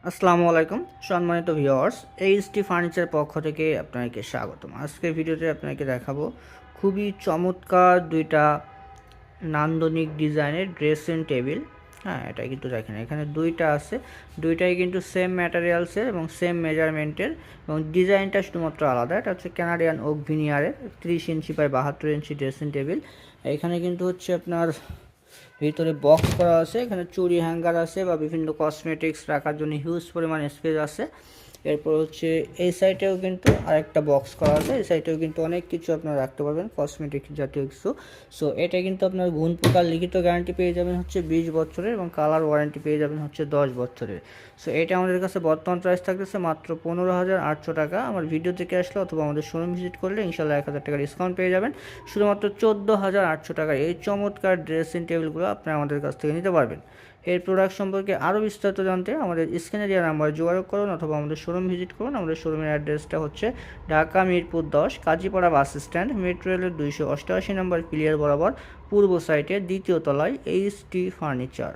আসসালামু আলাইকুম সম্মানিত ভিউয়ার্স, এইচটি ফার্নিচারের পক্ষ থেকে আপনাকে স্বাগতম। আজকের ভিডিওতে আপনাকে দেখাবো খুবই চমৎকার দুইটা নান্দনিক ডিজাইনের ড্রেসিং টেবিল। হ্যাঁ, এটা কিন্তু দেখেন এখানে দুইটা আছে, দুইটাই কিন্তু সেম ম্যাটেরিয়ালসের এবং সেম মেজারমেন্টের এবং ডিজাইনটা শুধুমাত্র আলাদা। এটা হচ্ছে কানাডিয়ান ওক ভিনিয়ারের 30 inch by 72 inch dressing table. এখানে কিন্তু হচ্ছে আপনার ভিতরে বক্স করা আছে, এখানে চুড়ি হ্যাঙ্গার আছে বা বিভিন্ন কসমেটিক্স রাখার জন্য হিউজ পরিমাণ স্পেস আছে। এরপর হচ্ছে এই সাইডেও কিন্তু আরেকটা বক্স করা আছে, এই সাইডেও কিন্তু অনেক কিছু আপনারা রাখতে পারবেন, কসমেটিক জাতীয় কিছু। সো এটা কিন্তু আপনার গুণ প্রকার লিখিত গ্যারান্টি পেয়ে যাবেন হচ্ছে 20 বছরের এবং কালার ওয়ারেন্টি পেয়ে যাবেন হচ্ছে 10 বছরের। সো এটা আমাদের কাছে বর্তমান প্রাইস থাকতেছে মাত্র 15,800 টাকা। আমার ভিডিও থেকে আসলে অথবা আমাদের শোরুম ভিজিট করলে ইনশাল্লাহ 1,000 টাকা ডিসকাউন্ট পেয়ে যাবেন। শুধুমাত্র 14,800 টাকার এই চমৎকার ড্রেসিং টেবিলগুলো আপনি আমাদের কাছ থেকে নিতে পারবেন। এর প্রোডাক্ট সম্পর্কে আরও বিস্তারিত জানতে আমাদের স্ক্রিনে দেওয়া নাম্বারে যোগাযোগ করুন অথবা আমাদের শোরুম ভিজিট করুন। আমাদের শোরুমের অ্যাড্রেসটা হচ্ছে Dhaka Mirpur 10 Kazipara bus stand, metro রেলের 288 নম্বর পিলিয়ার বরাবর পূর্ব সাইটে দ্বিতীয় তলায় এইচটি ফার্নিচার।